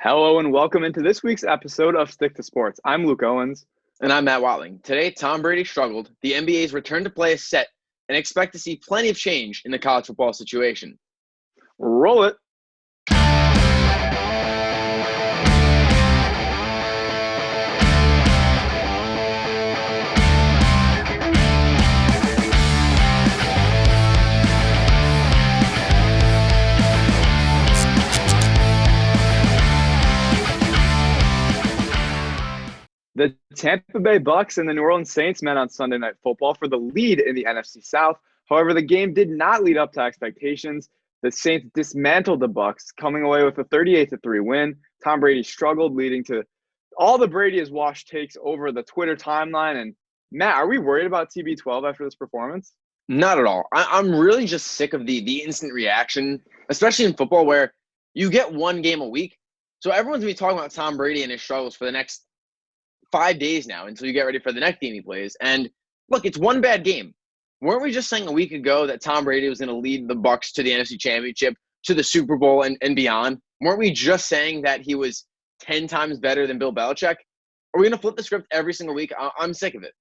Hello and welcome into this week's episode of Stick to Sports. I'm Luke Owens. And I'm Matt Watling. Today, Tom Brady struggled. The NBA's return to play is set, and expect to see plenty of change in the college football situation. Roll it. The Tampa Bay BUCS and the New Orleans Saints met on Sunday Night Football for the lead in the NFC South. However, the game did not lead up to expectations. The Saints dismantled the BUCS, coming away with a 38-3 win. Tom Brady struggled, leading to all the Brady is washed takes over the Twitter timeline. And Matt, are we worried about TB12 after this performance? Not at all. I'm really just sick of the instant reaction, especially in football where you get one game a week. So everyone's going to be talking about Tom Brady and his struggles for the next 5 days now until you get ready for the next game he plays. And look, it's one bad game. Weren't we just saying a week ago that Tom Brady was going to lead the BUCS to the NFC Championship, to the Super Bowl and beyond? Weren't we just saying that he was 10 times better than Bill Belichick? Are we going to flip the script every single week? I'm sick of it.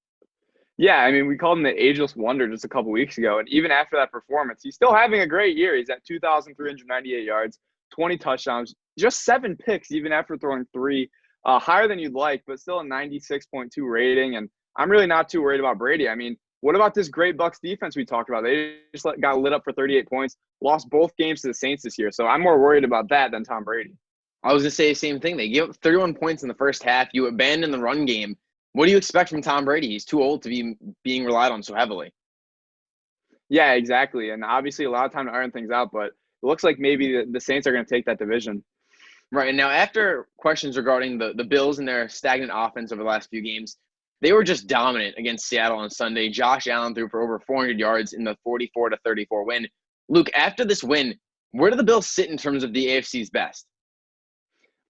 Yeah, I mean, we called him the ageless wonder just a couple weeks ago. And even after that performance, he's still having a great year. He's at 2,398 yards, 20 touchdowns, just 7 picks even after throwing 3. Higher than you'd like, but still a 96.2 rating. And I'm really not too worried about Brady. I mean, what about this great BUCS defense we talked about? They just got lit up for 38 points, lost both games to the Saints this year. So I'm more worried about that than Tom Brady. I was going to say the same thing. They gave up 31 points in the first half. You abandon the run game. What do you expect from Tom Brady? He's too old to be being relied on so heavily. Yeah, exactly. And obviously a lot of time to iron things out, but it looks like maybe the Saints are going to take that division. Right, and now after questions regarding the Bills and their stagnant offense over the last few games, they were just dominant against Seattle on Sunday. Josh Allen threw for over 400 yards in the 44-34 win. Luke, after this win, where do the Bills sit in terms of the AFC's best?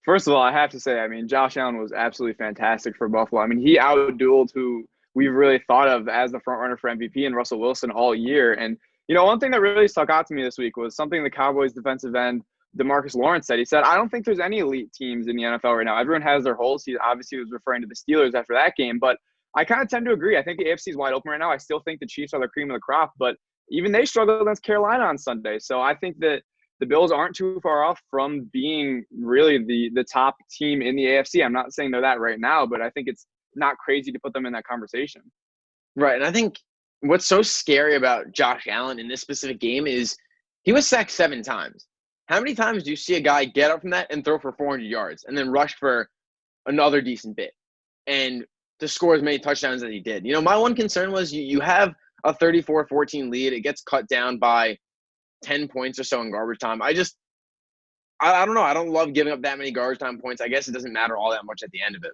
First of all, I have to say, I mean, Josh Allen was absolutely fantastic for Buffalo. I mean, he outdueled who we've really thought of as the front runner for MVP and Russell Wilson all year. And, you know, one thing that really stuck out to me this week was something the Cowboys defensive end DeMarcus Lawrence said. He said, I don't think there's any elite teams in the NFL right now. Everyone has their holes. He obviously was referring to the Steelers after that game, but I kind of tend to agree. I think the AFC is wide open right now. I still think the Chiefs are the cream of the crop, but even they struggled against Carolina on Sunday. So I think that the Bills aren't too far off from being really the top team in the AFC. I'm not saying they're that right now, but I think it's not crazy to put them in that conversation. Right, and I think what's so scary about Josh Allen in this specific game is he was sacked 7 times. How many times do you see a guy get up from that and throw for 400 yards and then rush for another decent bit and to score as many touchdowns as he did? You know, my one concern was you have a 34-14 lead. It gets cut down by 10 points or so in garbage time. I don't know. I don't love giving up that many garbage time points. I guess it doesn't matter all that much at the end of it.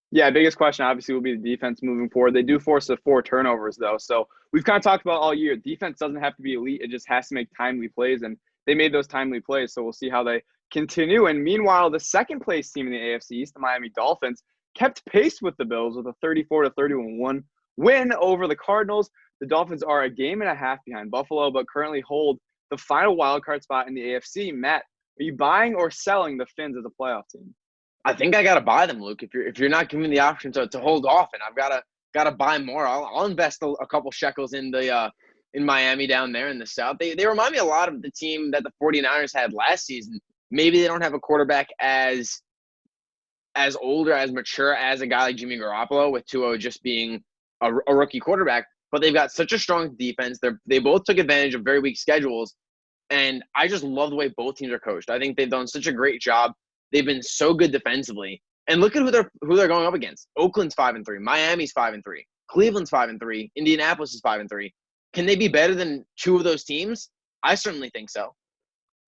Yeah, biggest question obviously will be the defense moving forward. They do force 4 turnovers, though. So we've kind of talked about all year. Defense doesn't have to be elite. It just has to make timely plays, and they made those timely plays. So we'll see how they continue. And meanwhile, the second place team in the AFC East, the Miami Dolphins, kept pace with the Bills with a 34-31 win over the Cardinals. The Dolphins are a game and a half behind Buffalo, but currently hold the final wildcard spot in the AFC. Matt, are you buying or selling the Fins as a playoff team? I think I gotta buy them, Luke. If you're not giving me the option to hold off, and I've gotta buy more, I'll invest a couple shekels in in Miami down there in the South. They remind me a lot of the team that the 49ers had last season. Maybe they don't have a quarterback as old or as mature as a guy like Jimmy Garoppolo, with Tua just being a rookie quarterback, but they've got such a strong defense. They both took advantage of very weak schedules, and I just love the way both teams are coached. I think they've done such a great job. They've been so good defensively. And look at who they're going up against. Oakland's 5-3, Miami's 5-3, Cleveland's 5-3, Indianapolis is 5-3. Can they be better than 2 of those teams? I certainly think so.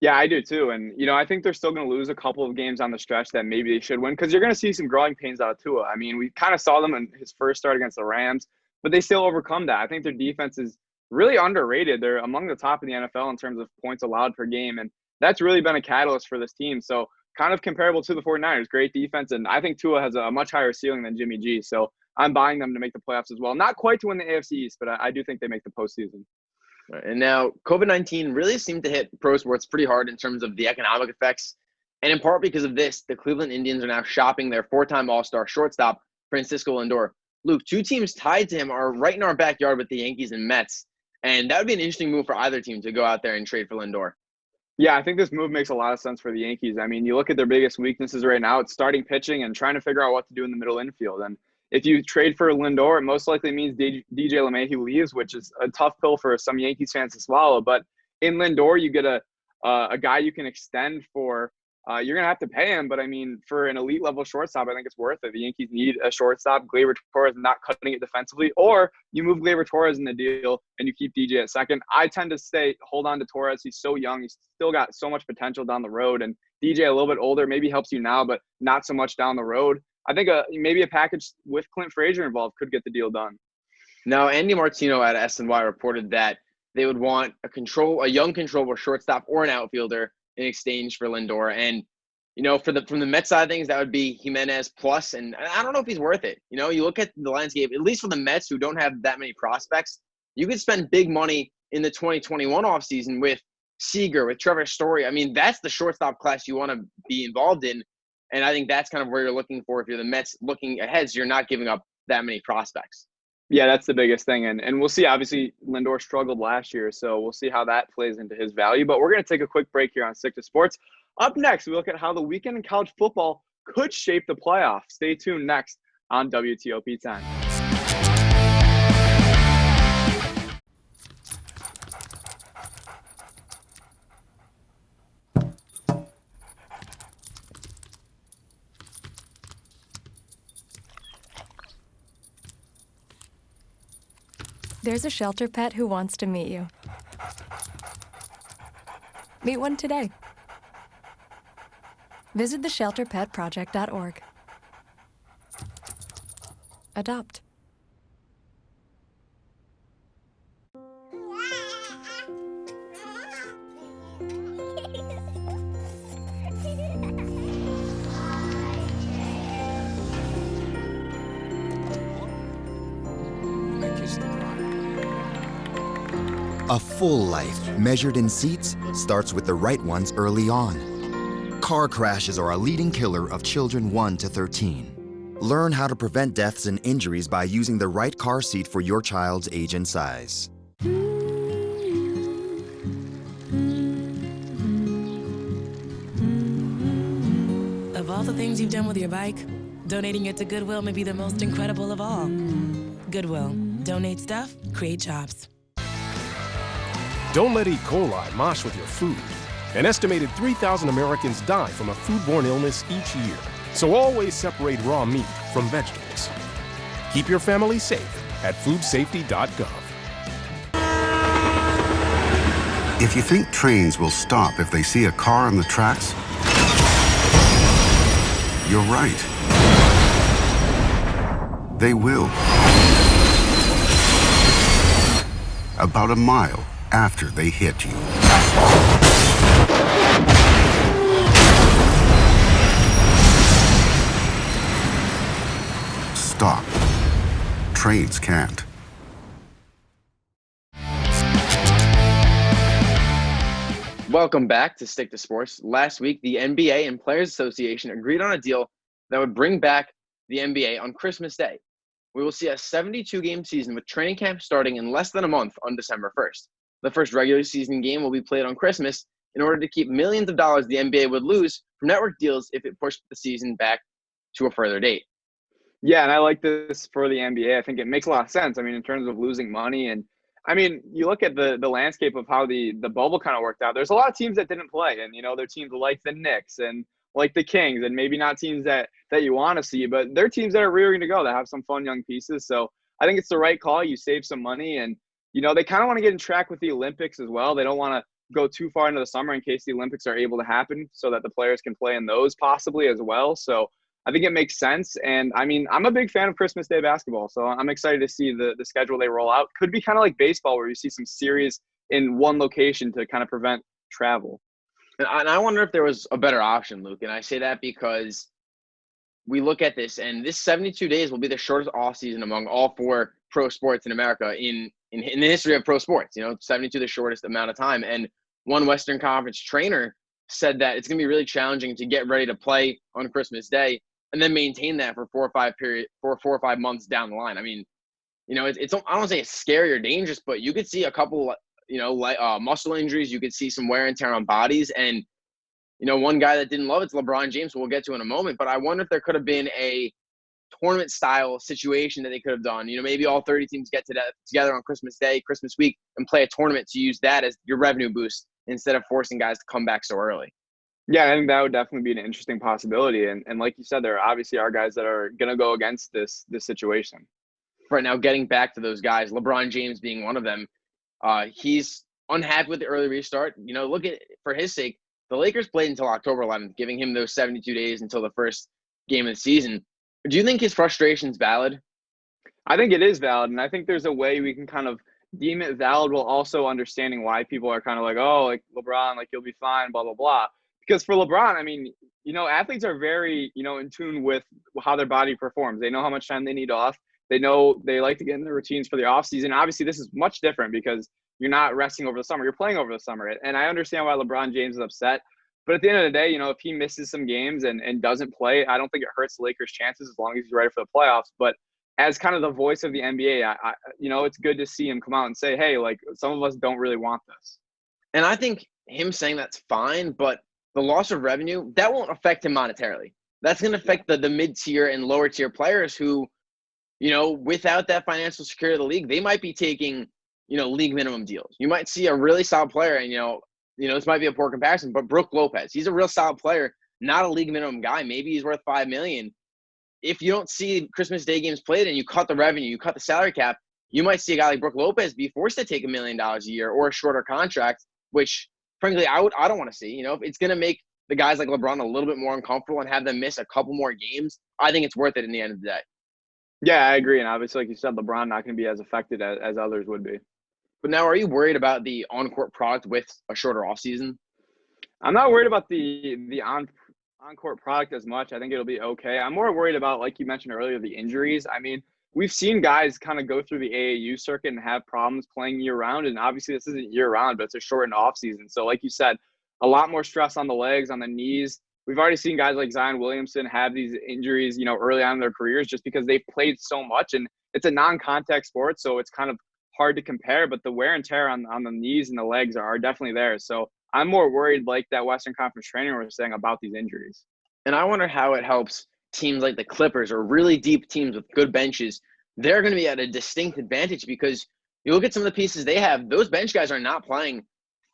Yeah, I do too. And, you know, I think they're still going to lose a couple of games on the stretch that maybe they should win, because you're going to see some growing pains out of Tua. I mean, we kind of saw them in his first start against the Rams, but they still overcome that. I think their defense is really underrated. They're among the top in the NFL in terms of points allowed per game, and that's really been a catalyst for this team. So kind of comparable to the 49ers, great defense, and I think Tua has a much higher ceiling than Jimmy G. So I'm buying them to make the playoffs as well. Not quite to win the AFC East, but I do think they make the postseason. Right. And now COVID-19 really seemed to hit pro sports pretty hard in terms of the economic effects And in part because of this, the Cleveland Indians are now shopping their 4-time All-Star shortstop, Francisco Lindor. Luke, 2 teams tied to him are right in our backyard with the Yankees and Mets. And that would be an interesting move for either team to go out there and trade for Lindor. Yeah, I think this move makes a lot of sense for the Yankees. I mean, you look at their biggest weaknesses right now, it's starting pitching and trying to figure out what to do in the middle infield. And if you trade for Lindor, it most likely means DJ LeMahieu leaves, which is a tough pill for some Yankees fans to swallow. But in Lindor, you get a guy you can extend for you're going to have to pay him. But, I mean, for an elite level shortstop, I think it's worth it. The Yankees need a shortstop. Gleyber Torres not cutting it defensively. Or you move Gleyber Torres in the deal and you keep DJ at second. I tend to hold on to Torres. He's so young. He's still got so much potential down the road. And DJ, a little bit older, maybe helps you now, but not so much down the road. I think maybe a package with Clint Frazier involved could get the deal done. Now, Andy Martino at SNY reported that they would want a young controllable shortstop or an outfielder in exchange for Lindor. And, from the Mets side of things, that would be Jimenez plus. And I don't know if he's worth it. You look at the landscape, at least for the Mets who don't have that many prospects, you could spend big money in the 2021 offseason with Seager, with Trevor Story. I mean, that's the shortstop class you want to be involved in. And I think that's kind of where you're looking for if you're the Mets looking ahead, so you're not giving up that many prospects. Yeah, that's the biggest thing. And we'll see. Obviously, Lindor struggled last year, so we'll see how that plays into his value. But we're going to take a quick break here on Stick to Sports. Up next, we look at how the weekend in college football could shape the playoffs. Stay tuned next on WTOP 10. There's a shelter pet who wants to meet you. Meet one today. Visit theshelterpetproject.org. Adopt. A full life, measured in seats, starts with the right ones early on. Car crashes are a leading killer of children 1 to 13. Learn how to prevent deaths and injuries by using the right car seat for your child's age and size. Of all the things you've done with your bike, donating it to Goodwill may be the most incredible of all. Goodwill. Donate stuff, create jobs. Don't let E. coli mosh with your food. An estimated 3,000 Americans die from a foodborne illness each year. So always separate raw meat from vegetables. Keep your family safe at foodsafety.gov. If you think trains will stop if they see a car on the tracks, you're right. They will. About a mile after they hit you. Stop. Trains can't. Welcome back to Stick to Sports. Last week, the NBA and Players Association agreed on a deal that would bring back the NBA on Christmas Day. We will see a 72-game season with training camp starting in less than a month on December 1st. The first regular season game will be played on Christmas in order to keep millions of dollars the NBA would lose from network deals if it pushed the season back to a further date. Yeah, and I like this for the NBA. I think it makes a lot of sense. I mean, in terms of losing money. And, I mean, you look at the landscape of how the bubble kind of worked out. There's a lot of teams that didn't play. And, they're teams like the Knicks and like the Kings, and maybe not teams that you want to see, but they're teams that are rearing to go, that have some fun young pieces. So I think it's the right call. You save some money, and they kind of want to get in track with the Olympics as well. They don't want to go too far into the summer in case the Olympics are able to happen, so that the players can play in those possibly as well. So I think it makes sense. And I mean, I'm a big fan of Christmas Day basketball, so I'm excited to see the schedule they roll out. Could be kind of like baseball, where you see some series in one location to kind of prevent travel. And I wonder if there was a better option, Luke. And I say that because we look at this, and this 72 days will be the shortest off season among all 4 pro sports in America in the history of pro sports. 72, the shortest amount of time. And one Western Conference trainer said that it's going to be really challenging to get ready to play on Christmas Day and then maintain that for 4 or 5 months down the line. I mean, it's I don't want to say it's scary or dangerous, but you could see a couple, muscle injuries. You could see some wear and tear on bodies. And, one guy that didn't love it's LeBron James, who we'll get to in a moment. But I wonder if there could have been a tournament style situation that they could have done. Maybe all 30 teams get together on Christmas Day, Christmas week, and play a tournament to use that as your revenue boost instead of forcing guys to come back so early. Yeah, I think that would definitely be an interesting possibility. And like you said, there obviously are guys that are going to go against this situation. Right now, getting back to those guys, LeBron James being one of them, he's unhappy with the early restart. Look at, for his sake, the Lakers played until October 11th, giving him those 72 days until the first game of the season. Do you think his frustration is valid? I think it is valid, and I think there's a way we can kind of deem it valid while also understanding why people are kind of like, oh, like LeBron, like you'll be fine, blah, blah, blah. Because for LeBron, I mean, athletes are very, in tune with how their body performs. They know how much time they need off. They know they like to get in their routines for the offseason. Obviously, this is much different because you're not resting over the summer. You're playing over the summer. And I understand why LeBron James is upset. But at the end of the day, if he misses some games and doesn't play, I don't think it hurts the Lakers' chances as long as he's ready for the playoffs. But as kind of the voice of the NBA, it's good to see him come out and say, hey, like some of us don't really want this. And I think him saying that's fine, but the loss of revenue, that won't affect him monetarily. That's going to affect the mid-tier and lower-tier players who, without that financial security of the league, they might be taking, league minimum deals. You might see a really solid player, and, this might be a poor comparison, but Brook Lopez, he's a real solid player, not a league minimum guy. Maybe he's worth $5 million. If you don't see Christmas Day games played and you cut the revenue, you cut the salary cap, you might see a guy like Brook Lopez be forced to take $1 million a year or a shorter contract, which frankly, I don't want to see. If it's going to make the guys like LeBron a little bit more uncomfortable and have them miss a couple more games, I think it's worth it in the end of the day. Yeah, I agree. And obviously, like you said, LeBron not going to be as affected as others would be. But now, are you worried about the on-court product with a shorter offseason? I'm not worried about the on-court product as much. I think it'll be okay. I'm more worried about, like you mentioned earlier, the injuries. I mean, we've seen guys kind of go through the AAU circuit and have problems playing year-round. And obviously, this isn't year-round, but it's a shortened offseason. So like you said, a lot more stress on the legs, on the knees. We've already seen guys like Zion Williamson have these injuries, early on in their careers just because they've played so much. And it's a non-contact sport, so it's kind of hard to compare. But the wear and tear on the knees and the legs are definitely there. So I'm more worried, like that Western Conference trainer was saying, about these injuries. And I wonder how it helps teams like the Clippers or really deep teams with good benches. They're going to be at a distinct advantage because you look at some of the pieces they have, those bench guys are not playing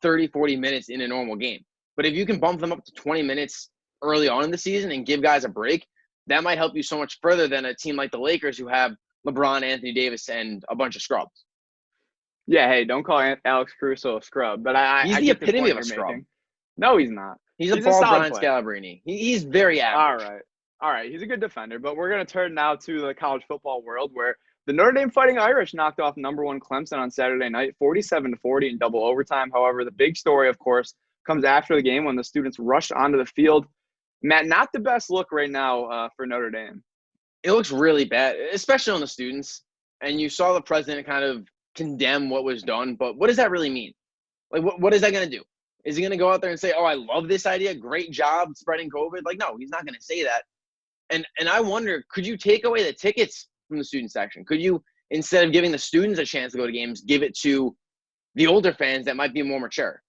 30, 40 minutes in a normal game. But if you can bump them up to 20 minutes early on in the season and give guys a break, that might help you so much further than a team like the Lakers who have LeBron, Anthony Davis, and a bunch of scrubs. Yeah, hey, don't call Alex Caruso a scrub. But he's the epitome of a scrub. No, he's not. He's a Paul Brian Scalabrine. He's very average. All right. He's a good defender. But we're going to turn now to the college football world where the Notre Dame Fighting Irish knocked off #1 Clemson on Saturday night, 47-40 in double overtime. However, the big story, of course, comes after the game when the students rushed onto the field. Matt, not the best look right now for Notre Dame. It looks really bad, especially on the students. And you saw the president kind of condemn what was done. But what does that really mean? Like, what is that going to do? Is he going to go out there and say, oh, I love this idea. Great job spreading COVID? Like, no, he's not going to say that. And I wonder, could you take away the tickets from the student section? Could you, instead of giving the students a chance to go to games, give it to the older fans that might be more mature?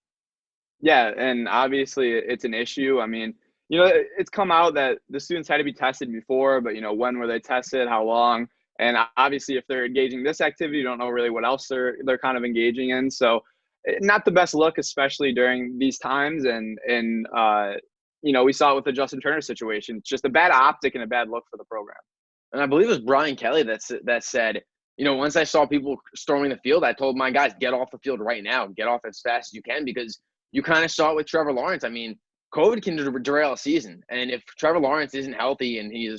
Yeah, and obviously it's an issue. I mean, it's come out that the students had to be tested before, but, when were they tested, how long? And obviously if they're engaging in this activity, you don't know really what else they're kind of engaging in. So not the best look, especially during these times. And we saw it with the Justin Turner situation. It's just a bad optic and a bad look for the program. And I believe it was Brian Kelly that said, once I saw people storming the field, I told my guys, get off the field right now. Get off as fast as you can, because you kind of saw it with Trevor Lawrence. I mean, COVID can derail a season. And if Trevor Lawrence isn't healthy and he's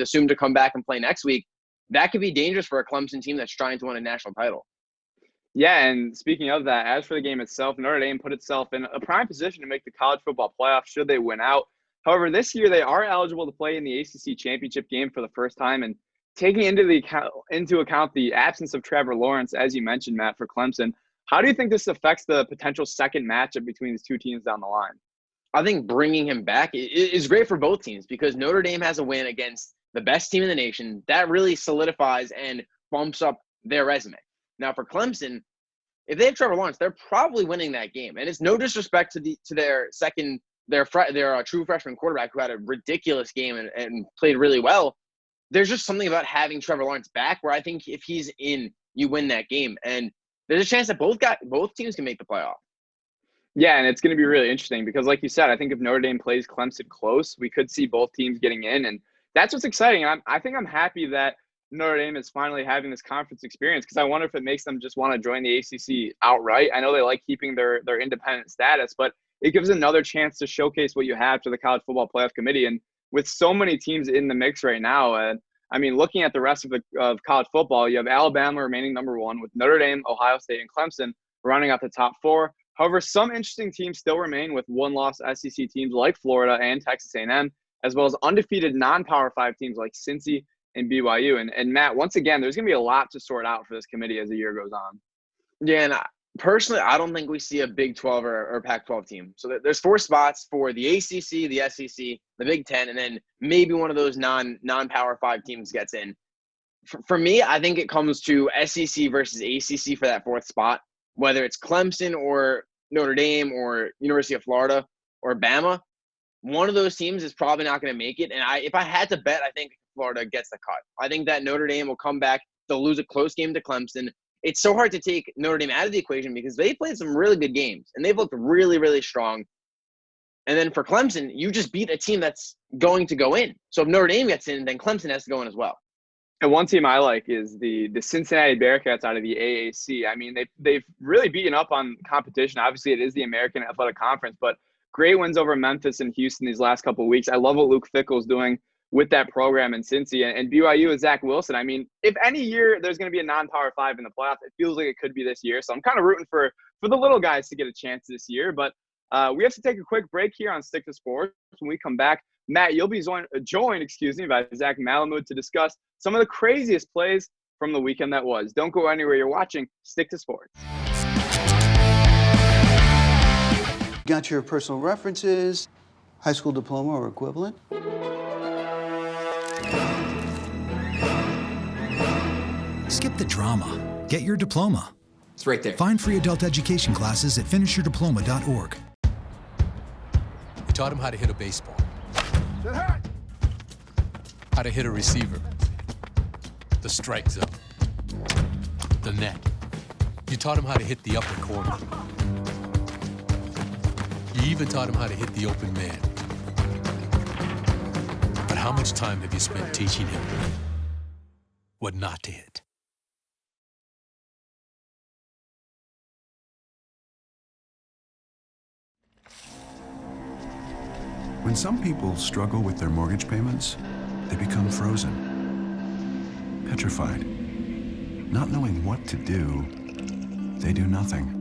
assumed to come back and play next week, that could be dangerous for a Clemson team that's trying to win a national title. Yeah, and speaking of that, as for the game itself, Notre Dame put itself in a prime position to make the college football playoff should they win out. However, this year they are eligible to play in the ACC championship game for the first time, and taking into account the absence of Trevor Lawrence, as you mentioned, Matt, for Clemson, how do you think this affects the potential second matchup between these two teams down the line? I think bringing him back is great for both teams because Notre Dame has a win against the best team in the nation. That really solidifies and bumps up their resume. Now for Clemson, if they have Trevor Lawrence, they're probably winning that game. And it's no disrespect to their true freshman quarterback who had a ridiculous game and played really well. There's just something about having Trevor Lawrence back where I think if he's in, you win that game. And there's a chance that both teams can make the playoff. Yeah, and it's going to be really interesting because, like you said, I think if Notre Dame plays Clemson close, we could see both teams getting in, and that's what's exciting. And I think I'm happy that Notre Dame is finally having this conference experience because I wonder if it makes them just want to join the ACC outright. I know they like keeping their independent status, but it gives another chance to showcase what you have to the College Football Playoff Committee. And with so many teams in the mix right now, I mean, looking at the rest of college football, you have Alabama remaining number one with Notre Dame, Ohio State, and Clemson rounding out the top four. However, some interesting teams still remain with one-loss SEC teams like Florida and Texas A&M, as well as undefeated non-Power 5 teams like Cincy and BYU. And Matt, once again, there's going to be a lot to sort out for this committee as the year goes on. Yeah, and personally, I don't think we see a Big 12 or Pac-12 team. So there's 4 spots for the ACC, the SEC, the Big 10, and then maybe one of those non-Power 5 teams gets in. For me, I think it comes to SEC versus ACC for that 4th spot, whether it's Clemson or Notre Dame or University of Florida or Bama. One of those teams is probably not going to make it. And if I had to bet, I think Florida gets the cut. I think that Notre Dame will come back. They'll lose a close game to Clemson. It's so hard to take Notre Dame out of the equation because they played some really good games and they've looked really, really strong. And then for Clemson, you just beat a team that's going to go in. So if Notre Dame gets in, then Clemson has to go in as well. And one team I like is the Cincinnati Bearcats out of the AAC. I mean, they've really beaten up on competition. Obviously, it is the American Athletic Conference, but great wins over Memphis and Houston these last couple of weeks. I love what Luke Fickell's doing with that program in Cincy. And BYU with Zach Wilson. I mean, if any year there's going to be a non-Power 5 in the playoffs, it feels like it could be this year. So I'm kind of rooting for the little guys to get a chance this year. But we have to take a quick break here on Stick to Sports. When we come back, Matt, you'll be joined by Zach Malamud to discuss some of the craziest plays from the weekend that was. Don't go anywhere. You're watching Stick to Sports. Got your personal references, high school diploma or equivalent? Skip the drama. Get your diploma. It's right there. Find free adult education classes at finishyourdiploma.org. We taught him how to hit a baseball. How to hit a receiver. The strike zone. The net. You taught him how to hit the upper corner. You even taught him how to hit the open man. But how much time have you spent teaching him what not to hit? When some people struggle with their mortgage payments, they become frozen, petrified. Not knowing what to do, they do nothing.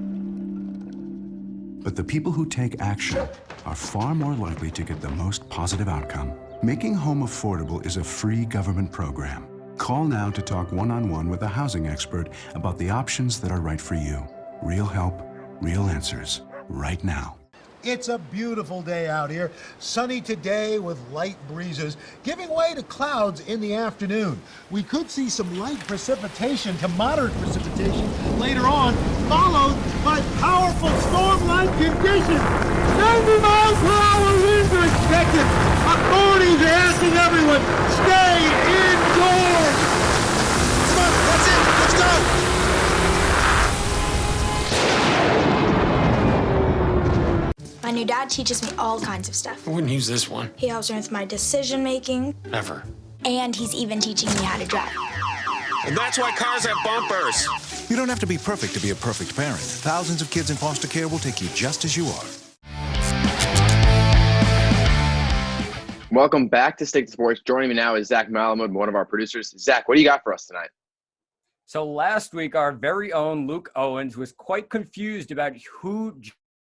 But the people who take action are far more likely to get the most positive outcome. Making Home Affordable is a free government program. Call now to talk one-on-one with a housing expert about the options that are right for you. Real help, real answers, right now. It's a beautiful day out here. Sunny today with light breezes, giving way to clouds in the afternoon. We could see some light precipitation to moderate precipitation later on, followed by powerful storm-like conditions. 90 miles per hour winds are expected. Authorities are asking everyone, stay indoors. Come on, that's it. Let's go. My new dad teaches me all kinds of stuff. I wouldn't use this one. He helps me with my decision making. Ever. And he's even teaching me how to drive. And that's why cars have bumpers. You don't have to be perfect to be a perfect parent. Thousands of kids in foster care will take you just as you are. Welcome back to Stick to Sports. Joining me now is Zach Malamud, one of our producers. Zach, what do you got for us tonight? So last week, our very own Luke Owens was quite confused about who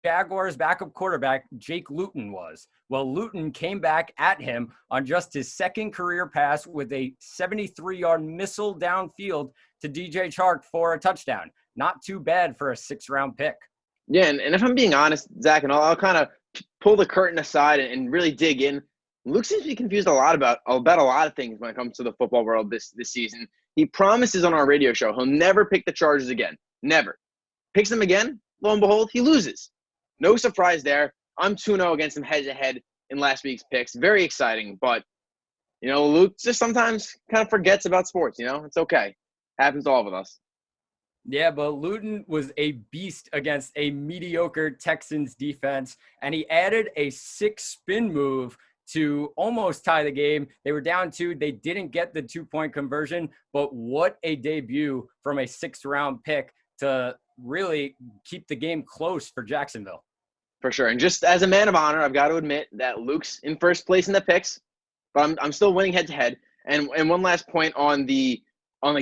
Jaguars backup quarterback Jake Luton was. Well, Luton came back at him on just his second career pass with a 73-yard missile downfield to DJ Chark for a touchdown. Not too bad for a 6th-round pick. Yeah, and if I'm being honest, Zach, and I'll kind of pull the curtain aside and really dig in, Luke seems to be confused about a lot of things when it comes to the football world this season. He promises on our radio show he'll never pick the Chargers again. Never. Picks them again, lo and behold, he loses. No surprise there. I'm 2-0 against him head-to-head in last week's picks. Very exciting, but, Luke just sometimes kind of forgets about sports, It's okay. Happens to all of us. Yeah, but Luton was a beast against a mediocre Texans defense, and he added a 6-spin move to almost tie the game. They were down 2. They didn't get the 2-point conversion, but what a debut from a 6th-round pick to really keep the game close for Jacksonville. For sure. And just as a man of honor, I've got to admit that Luke's in first place in the picks, but I'm still winning head-to-head. And one last point on the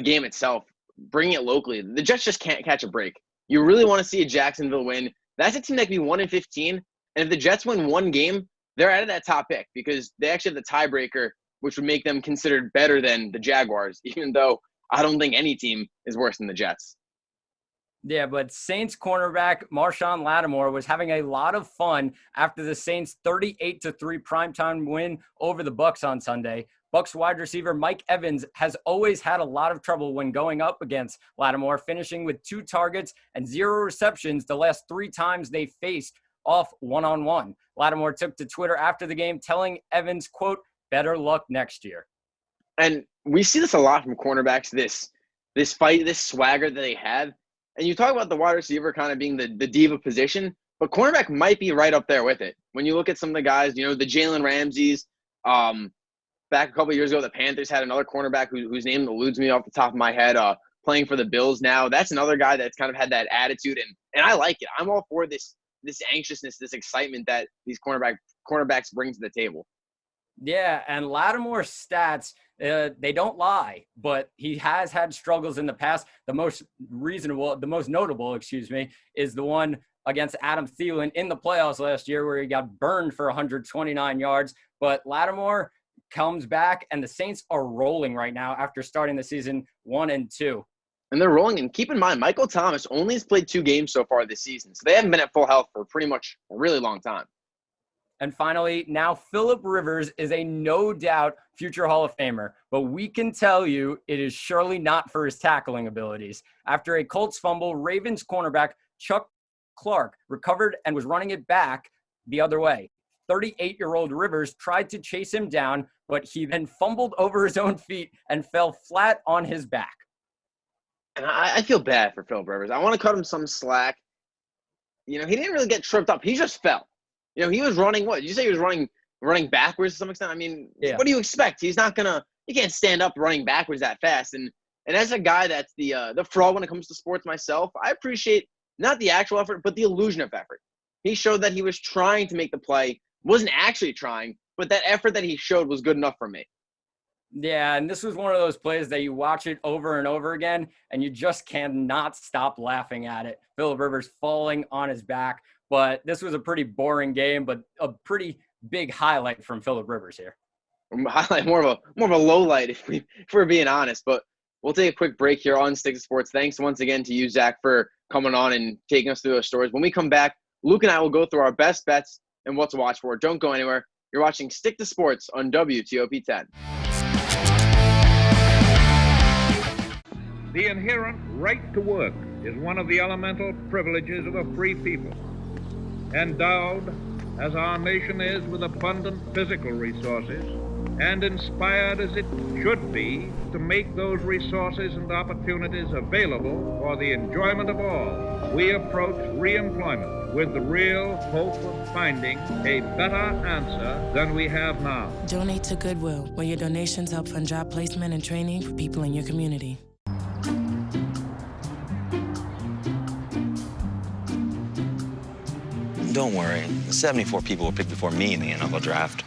game itself, bringing it locally, the Jets just can't catch a break. You really want to see a Jacksonville win. That's a team that can be 1-15. And if the Jets win one game, they're out of that top pick because they actually have the tiebreaker, which would make them considered better than the Jaguars, even though I don't think any team is worse than the Jets. Yeah, but Saints cornerback Marshawn Lattimore was having a lot of fun after the Saints' 38-3 primetime win over the BUCS on Sunday. BUCS wide receiver Mike Evans has always had a lot of trouble when going up against Lattimore, finishing with 2 targets and 0 receptions the last 3 times they faced off one-on-one. Lattimore took to Twitter after the game telling Evans, quote, "Better luck next year." And we see this a lot from cornerbacks, this fight, this swagger that they have. And you talk about the wide receiver kind of being the diva position, but cornerback might be right up there with it. When you look at some of the guys, the Jalen Ramseys, back a couple of years ago, the Panthers had another cornerback whose name eludes me off the top of my head, playing for the Bills now. That's another guy that's kind of had that attitude, and I like it. I'm all for this anxiousness, this excitement that these cornerbacks bring to the table. Yeah, and Lattimore's stats, they don't lie, but he has had struggles in the past. The most notable, is the one against Adam Thielen in the playoffs last year where he got burned for 129 yards. But Lattimore comes back, and the Saints are rolling right now after starting the season 1-2. And they're rolling. And keep in mind, Michael Thomas only has played 2 games so far this season. So they haven't been at full health for pretty much a really long time. And finally, now Phillip Rivers is a no-doubt future Hall of Famer, but we can tell you it is surely not for his tackling abilities. After a Colts fumble, Ravens cornerback Chuck Clark recovered and was running it back the other way. 38-year-old Rivers tried to chase him down, but he then fumbled over his own feet and fell flat on his back. And I feel bad for Phillip Rivers. I want to cut him some slack. He didn't really get tripped up. He just fell. He was running, what? Did you say he was running backwards to some extent? I mean, yeah. What do you expect? He's not going to – he can't stand up running backwards that fast. And as a guy that's the fraud when it comes to sports myself, I appreciate not the actual effort, but the illusion of effort. He showed that he was trying to make the play, wasn't actually trying, but that effort that he showed was good enough for me. Yeah, and this was one of those plays that you watch it over and over again, and you just cannot stop laughing at it. Phillip Rivers falling on his back. But this was a pretty boring game, but a pretty big highlight from Phillip Rivers here. Highlight, more of a low light if we're being honest. But we'll take a quick break here on Stick to Sports. Thanks once again to you, Zach, for coming on and taking us through those stories. When we come back, Luke and I will go through our best bets and what to watch for. Don't go anywhere. You're watching Stick to Sports on WTOP 10. The inherent right to work is one of the elemental privileges of a free people. Endowed, as our nation is, with abundant physical resources, and inspired as it should be to make those resources and opportunities available for the enjoyment of all, we approach reemployment with the real hope of finding a better answer than we have now. Donate to Goodwill, where your donations help fund job placement and training for people in your community. Don't worry, 74 people were picked before me in the NFL draft.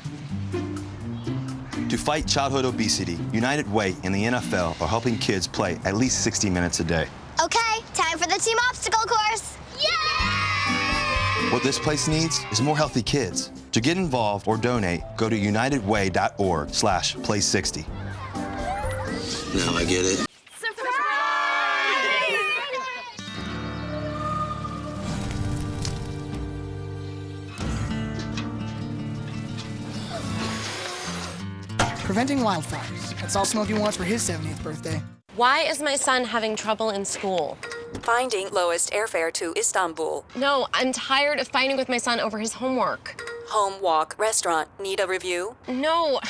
To fight childhood obesity, United Way and the NFL are helping kids play at least 60 minutes a day. Okay, time for the team obstacle course. Yay! What this place needs is more healthy kids. To get involved or donate, go to unitedway.org/play60. Now I get it. preventing wildfires. That's all Smokey wants for his 70th birthday. Why is my son having trouble in school? Finding lowest airfare to Istanbul. No, I'm tired of fighting with my son over his homework. Home, walk, restaurant. Need a review? No.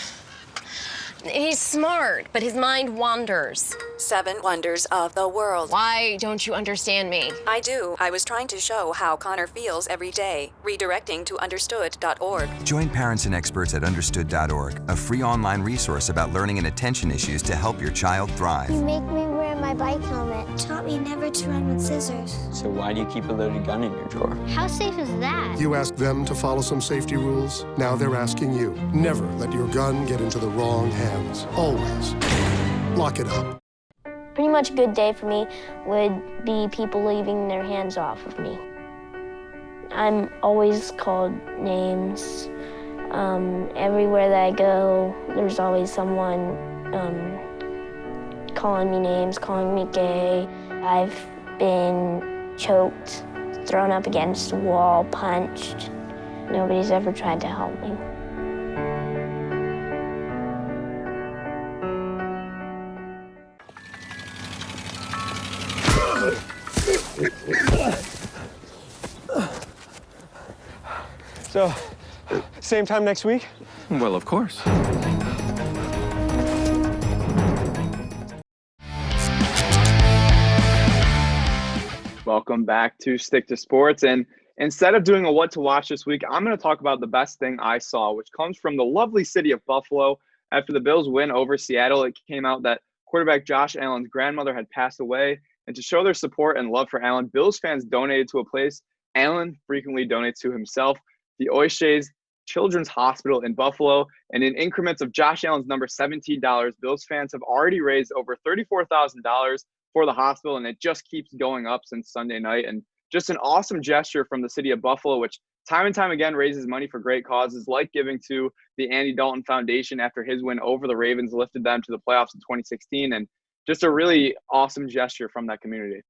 He's smart, but his mind wanders. 7 wonders of the world. Why don't you understand me? I do. I was trying to show how Connor feels every day. Redirecting to understood.org. Join parents and experts at understood.org, a free online resource about learning and attention issues to help your child thrive. You make me wear my bike helmet. Taught me never to run with scissors. So why do you keep a loaded gun in your drawer? How safe is that? You asked them to follow some safety rules. Now they're asking you. Never let your gun get into the wrong hands. Always. Lock it up. Pretty much a good day for me would be people leaving their hands off of me. I'm always called names. Everywhere that I go, there's always someone calling me names, calling me gay. I've been choked, thrown up against a wall, punched. Nobody's ever tried to help me. So, same time next week? Well, of course. Welcome back to Stick to Sports. And instead of doing a what to watch this week, I'm going to talk about the best thing I saw, which comes from the lovely city of Buffalo. After the Bills win over Seattle, it came out that quarterback Josh Allen's grandmother had passed away. And to show their support and love for Allen, Bills fans donated to a place Allen frequently donates to himself, the Oishay's Children's Hospital in Buffalo. And in increments of Josh Allen's number $17, Bills fans have already raised over $34,000 for the hospital, and it just keeps going up since Sunday night. And just an awesome gesture from the city of Buffalo, which time and time again raises money for great causes, like giving to the Andy Dalton Foundation after his win over the Ravens lifted them to the playoffs in 2016. And just a really awesome gesture from that community.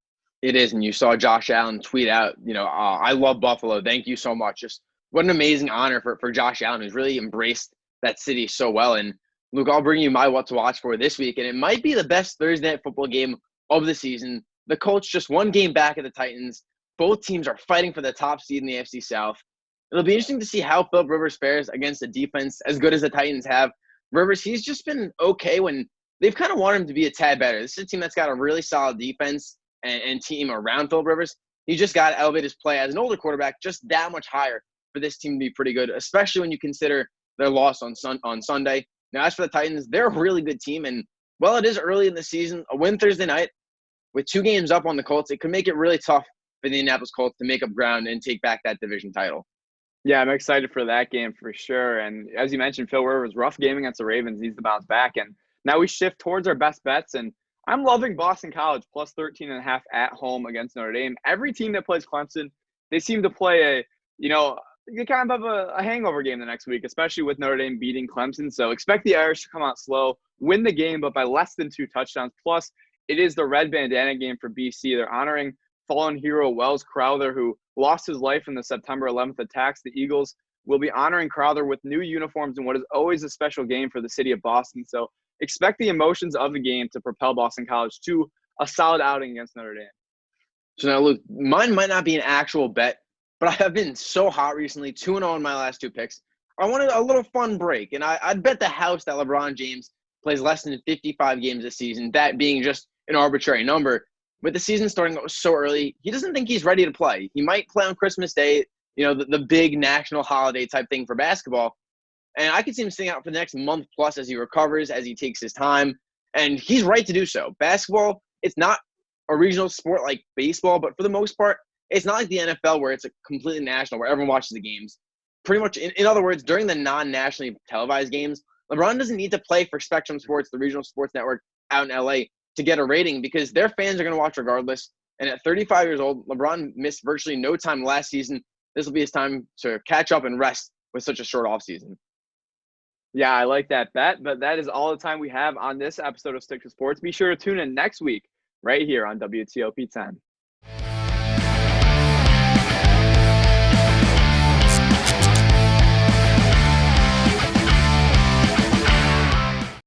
It is, and you saw Josh Allen tweet out, I love Buffalo. Thank you so much. Just what an amazing honor for Josh Allen, who's really embraced that city so well. And Luke, I'll bring you my what to watch for this week, and it might be the best Thursday night football game of the season. The Colts just one game back at the Titans. Both teams are fighting for the top seed in the AFC South. It'll be interesting to see how Philip Rivers fares against a defense as good as the Titans have. Rivers, he's just been okay when they've kind of wanted him to be a tad better. This is a team that's got a really solid defense and team around Philip Rivers. He just got to elevate his play as an older quarterback just that much higher for this team to be pretty good, especially when you consider their loss on Sunday. Now, as for the Titans, they're a really good team. And while it is early in the season, a win Thursday night with 2 games up on the Colts, it could make it really tough for the Indianapolis Colts to make up ground and take back that division title. Yeah, I'm excited for that game for sure. And as you mentioned, Phil Rivers, rough game against the Ravens, needs to bounce back. And now we shift towards our best bets. And I'm loving Boston College plus 13.5 at home against Notre Dame. Every team that plays Clemson, they seem to play they kind of have a hangover game the next week, especially with Notre Dame beating Clemson. So expect the Irish to come out slow, win the game, but by less than 2 touchdowns. Plus, it is the red bandana game for BC. They're honoring fallen hero Wells Crowther, who lost his life in the September 11th attacks. The Eagles will be honoring Crowther with new uniforms in what is always a special game for the city of Boston. So expect the emotions of the game to propel Boston College to a solid outing against Notre Dame. So now, Luke, mine might not be an actual bet, but I have been so hot recently, 2-0 in my last 2 picks. I wanted a little fun break, and I'd bet the house that LeBron James plays less than 55 games this season, that being just an arbitrary number. With the season starting so early, he doesn't think he's ready to play. He might play on Christmas Day, the big national holiday type thing for basketball. And I could see him sitting out for the next month plus as he recovers, as he takes his time. And he's right to do so. Basketball, it's not a regional sport like baseball, but for the most part, it's not like the NFL where it's a completely national, where everyone watches the games. Pretty much, in other words, during the non-nationally televised games, LeBron doesn't need to play for Spectrum Sports, the regional sports network out in LA, to get a rating because their fans are going to watch regardless. And at 35 years old, LeBron missed virtually no time last season. This will be his time to catch up and rest with such a short offseason. Yeah, I like that bet, but that is all the time we have on this episode of Stick to Sports. Be sure to tune in next week right here on WTOP 10.